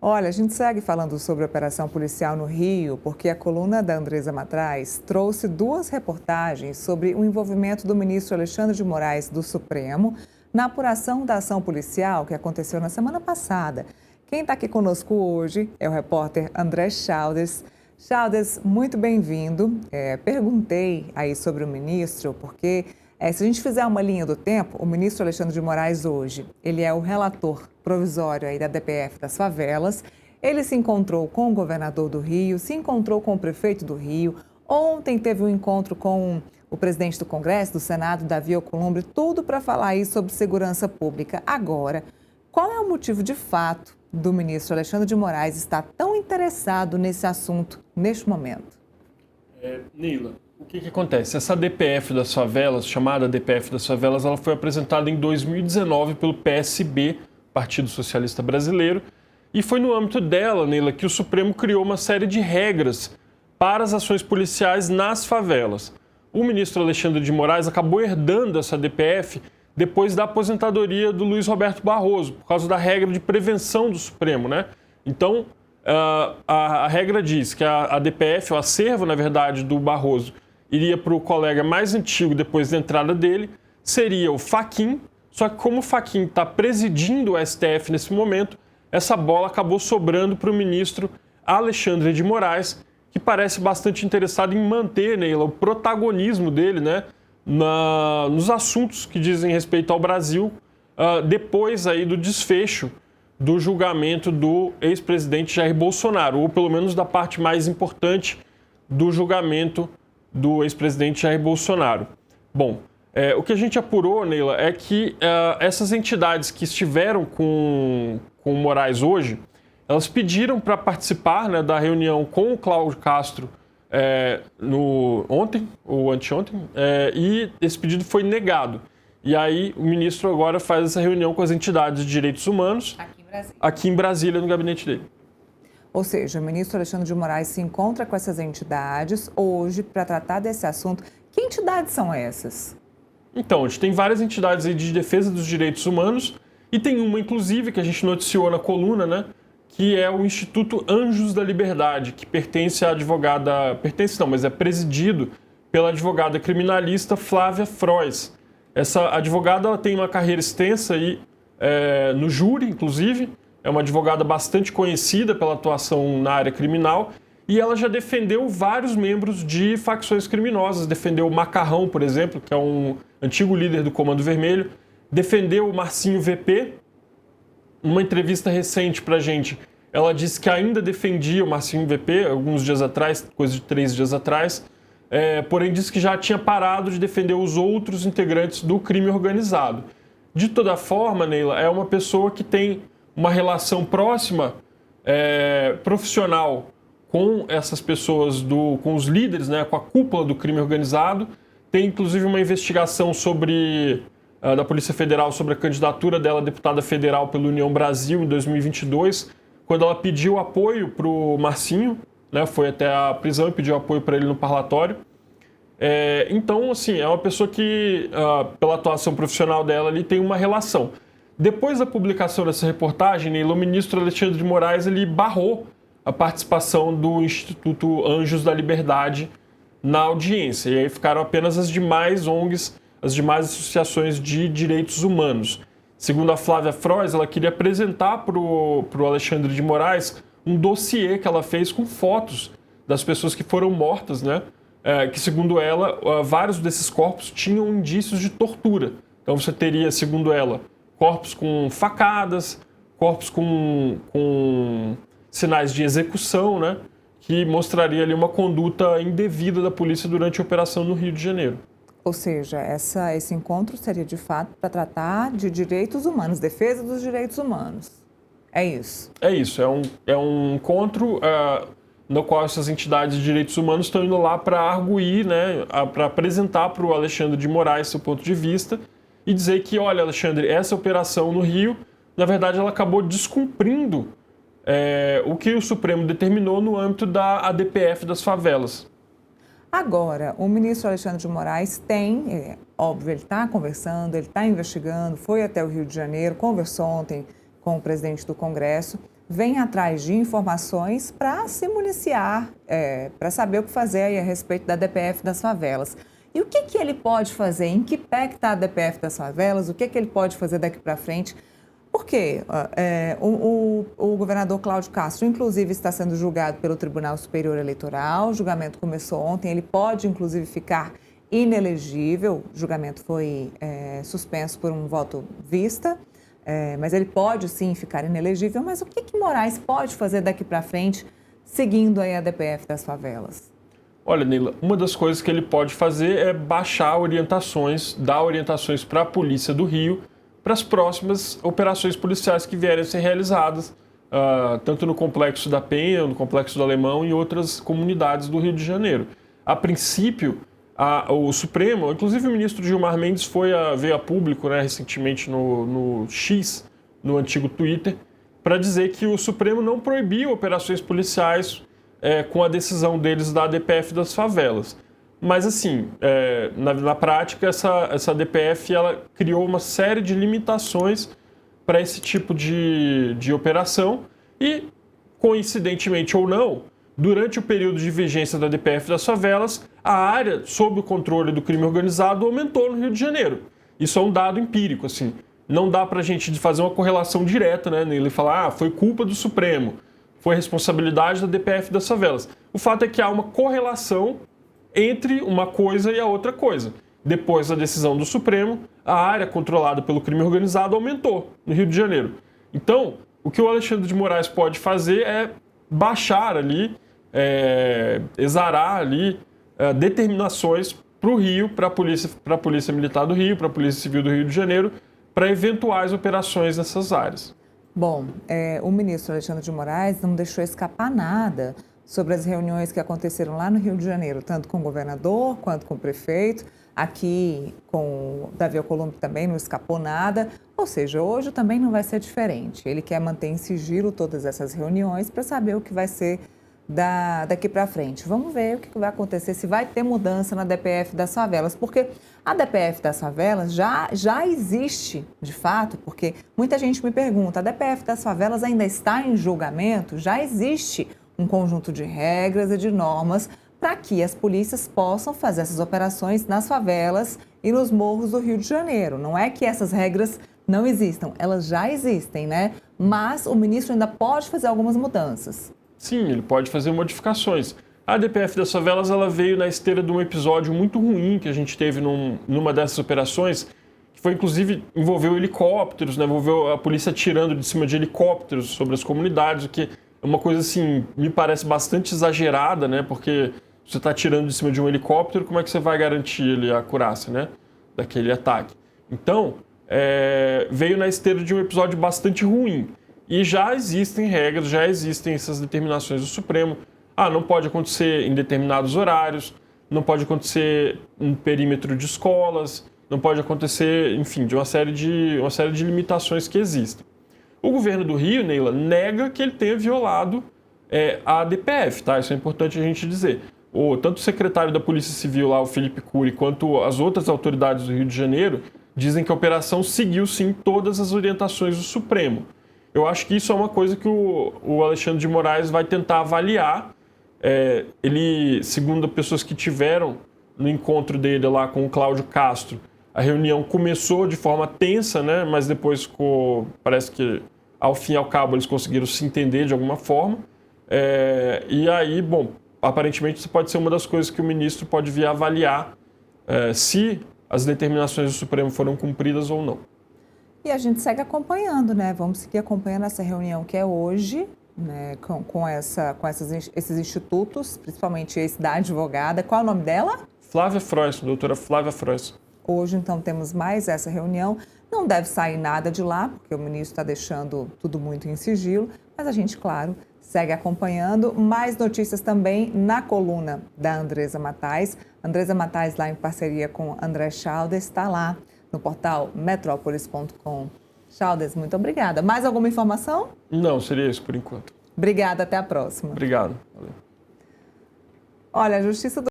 Olha, a gente segue falando sobre a operação policial no Rio, porque a coluna da Andresa Matraz trouxe duas reportagens sobre o envolvimento do ministro Alexandre de Moraes do Supremo na apuração da ação policial que aconteceu na semana passada. Quem está aqui conosco hoje é o repórter André Chaldes. Chaldes, muito bem-vindo. Perguntei aí sobre o ministro, porque se a gente fizer uma linha do tempo, o ministro Alexandre de Moraes hoje, ele é o relator provisório aí da DPF das favelas. Ele se encontrou com o governador do Rio, se encontrou com o prefeito do Rio. Ontem teve um encontro com o presidente do Congresso, do Senado, Davi Alcolumbre, tudo para falar aí sobre segurança pública. Agora, qual é o motivo de fato do ministro Alexandre de Moraes estar tão interessado nesse assunto neste momento? Neila, o que acontece? Essa DPF das favelas, chamada DPF das favelas, ela foi apresentada em 2019 pelo PSB, Partido Socialista Brasileiro, e foi no âmbito dela, Neila, que o Supremo criou uma série de regras para as ações policiais nas favelas. O ministro Alexandre de Moraes acabou herdando essa DPF depois da aposentadoria do Luiz Roberto Barroso, por causa da regra de prevenção do Supremo, né? Então, a regra diz que a DPF, o acervo, na verdade, do Barroso, iria para o colega mais antigo depois da entrada dele, seria o Fachin, só que como o Fachin está presidindo o STF nesse momento, essa bola acabou sobrando para o ministro Alexandre de Moraes, que parece bastante interessado em manter, Neila, o protagonismo dele, né, nos assuntos que dizem respeito ao Brasil, depois aí do desfecho do julgamento do ex-presidente Jair Bolsonaro, ou pelo menos da parte mais importante do julgamento do ex-presidente Jair Bolsonaro. Bom, o que a gente apurou, Neila, é que essas entidades que estiveram com o Moraes hoje, elas pediram para participar, né, da reunião com o Cláudio Castro ontem ou anteontem, e esse pedido foi negado. E aí o ministro agora faz essa reunião com as entidades de direitos humanos aqui em Brasília, no gabinete dele. Ou seja, o ministro Alexandre de Moraes se encontra com essas entidades hoje para tratar desse assunto. Que entidades são essas? Então, a gente tem várias entidades aí de defesa dos direitos humanos e tem uma, inclusive, que a gente noticiou na coluna, né, que é o Instituto Anjos da Liberdade, que pertence à advogada... Pertence não, mas é presidido pela advogada criminalista Flávia Frois. Essa advogada ela tem uma carreira extensa aí, no júri, inclusive. É uma advogada bastante conhecida pela atuação na área criminal e ela já defendeu vários membros de facções criminosas. Defendeu o Macarrão, por exemplo, que é um antigo líder do Comando Vermelho. Defendeu o Marcinho VP. Numa entrevista recente pra gente, ela disse que ainda defendia o Marcinho VP, alguns dias atrás, coisa de 3 dias atrás, porém disse que já tinha parado de defender os outros integrantes do crime organizado. De toda forma, Neila, é uma pessoa que tem uma relação próxima, profissional, com essas pessoas, com os líderes, né, com a cúpula do crime organizado. Tem, inclusive, uma investigação da Polícia Federal sobre a candidatura dela a deputada federal pela União Brasil em 2022, quando ela pediu apoio para o Marcinho, né, foi até a prisão e pediu apoio para ele no parlatório. Então, assim, é uma pessoa que, pela atuação profissional dela ali, tem uma relação. Depois da publicação dessa reportagem, Neila, o ministro Alexandre de Moraes ele barrou a participação do Instituto Anjos da Liberdade na audiência. E aí ficaram apenas as demais ONGs, as demais associações de direitos humanos. Segundo a Flávia Frois, ela queria apresentar para o Alexandre de Moraes um dossiê que ela fez com fotos das pessoas que foram mortas, né? Que, segundo ela, vários desses corpos tinham indícios de tortura. Então você teria, segundo ela, corpos com facadas, corpos com sinais de execução, né? Que mostraria ali uma conduta indevida da polícia durante a operação no Rio de Janeiro. Ou seja, esse encontro seria de fato para tratar de direitos humanos, defesa dos direitos humanos. É isso? É isso, é um encontro no qual essas entidades de direitos humanos estão indo lá para arguir, né, para apresentar para o Alexandre de Moraes seu ponto de vista e dizer que, olha, Alexandre, essa operação no Rio, na verdade, ela acabou descumprindo o que o Supremo determinou no âmbito da ADPF das favelas. Agora, o ministro Alexandre de Moraes tem, óbvio, ele está conversando, ele está investigando, foi até o Rio de Janeiro, conversou ontem com o presidente do Congresso, vem atrás de informações para se municiar, para saber o que fazer aí a respeito da DPF das favelas. E o que ele pode fazer? Em que pé que está a DPF das favelas? O que ele pode fazer daqui para frente? Porque o governador Cláudio Castro, inclusive, está sendo julgado pelo Tribunal Superior Eleitoral. O julgamento começou ontem, ele pode, inclusive, ficar inelegível. O julgamento foi suspenso por um voto vista, mas ele pode, sim, ficar inelegível. Mas o que Moraes pode fazer daqui para frente, seguindo aí a DPF das favelas? Olha, Neila, uma das coisas que ele pode fazer é baixar orientações, dar orientações para a Polícia do Rio, para as próximas operações policiais que vierem a ser realizadas, tanto no Complexo da Penha, no Complexo do Alemão e outras comunidades do Rio de Janeiro. A princípio, o Supremo, inclusive o ministro Gilmar Mendes veio a público, né, recentemente no X, no antigo Twitter, para dizer que o Supremo não proibiu operações policiais com a decisão deles da DPF das favelas. Mas, assim, na prática, essa DPF ela criou uma série de limitações para esse tipo de operação e, coincidentemente ou não, durante o período de vigência da DPF das favelas, a área sob o controle do crime organizado aumentou no Rio de Janeiro. Isso é um dado empírico, assim. Não dá para a gente fazer uma correlação direta, né, nele falar, foi culpa do Supremo, foi responsabilidade da DPF das favelas. O fato é que há uma correlação entre uma coisa e a outra coisa. Depois da decisão do Supremo, a área controlada pelo crime organizado aumentou no Rio de Janeiro. Então, o que o Alexandre de Moraes pode fazer é baixar ali, exarar ali determinações para o Rio, para a Polícia Militar do Rio, para a Polícia Civil do Rio de Janeiro, para eventuais operações nessas áreas. Bom, o ministro Alexandre de Moraes não deixou escapar nada sobre as reuniões que aconteceram lá no Rio de Janeiro, tanto com o governador quanto com o prefeito. Aqui com o Davi Alcolumbre também não escapou nada. Ou seja, hoje também não vai ser diferente. Ele quer manter em sigilo todas essas reuniões para saber o que vai ser daqui para frente. Vamos ver o que vai acontecer, se vai ter mudança na DPF das favelas, porque a DPF das favelas já existe, de fato, porque muita gente me pergunta, a DPF das favelas ainda está em julgamento? Já existe um conjunto de regras e de normas para que as polícias possam fazer essas operações nas favelas e nos morros do Rio de Janeiro. Não é que essas regras não existam, elas já existem, né? Mas o ministro ainda pode fazer algumas mudanças. Sim, ele pode fazer modificações. A DPF das favelas ela veio na esteira de um episódio muito ruim que a gente teve numa dessas operações, que foi inclusive envolveu helicópteros, né? Envolveu a polícia atirando de cima de helicópteros sobre as comunidades, o que é uma coisa assim, me parece bastante exagerada, né? Porque você está atirando de cima de um helicóptero, como é que você vai garantir ali a acurácia, né? Daquele ataque? Então, veio na esteira de um episódio bastante ruim. E já existem regras, já existem essas determinações do Supremo. Não pode acontecer em determinados horários, não pode acontecer em perímetro de escolas, não pode acontecer, enfim, de uma série de limitações que existem. O governo do Rio, Neila, nega que ele tenha violado a DPF, tá? Isso é importante a gente dizer. Tanto o secretário da Polícia Civil lá, o Felipe Cury, quanto as outras autoridades do Rio de Janeiro dizem que a operação seguiu, sim, todas as orientações do Supremo. Eu acho que isso é uma coisa que o Alexandre de Moraes vai tentar avaliar. Ele, segundo pessoas que tiveram no encontro dele lá com o Cláudio Castro, a reunião começou de forma tensa, né? Mas depois parece que, ao fim e ao cabo, eles conseguiram se entender de alguma forma. E aí, bom, aparentemente isso pode ser uma das coisas que o ministro pode vir a avaliar se as determinações do Supremo foram cumpridas ou não. E a gente segue acompanhando, né? Vamos seguir acompanhando essa reunião que é hoje, né? Com esses institutos, principalmente esse da advogada. Qual é o nome dela? Flávia Frois, doutora Flávia Frois. Hoje, então, temos mais essa reunião. Não deve sair nada de lá, porque o ministro está deixando tudo muito em sigilo, mas a gente, claro, segue acompanhando. Mais notícias também na coluna da Andresa Matais. Andresa Matais, lá em parceria com André Chaldes, está lá no portal metropolis.com. Chaldes, muito obrigada. Mais alguma informação? Não, seria isso por enquanto. Obrigada, até a próxima. Obrigado. Valeu. Olha, a Justiça do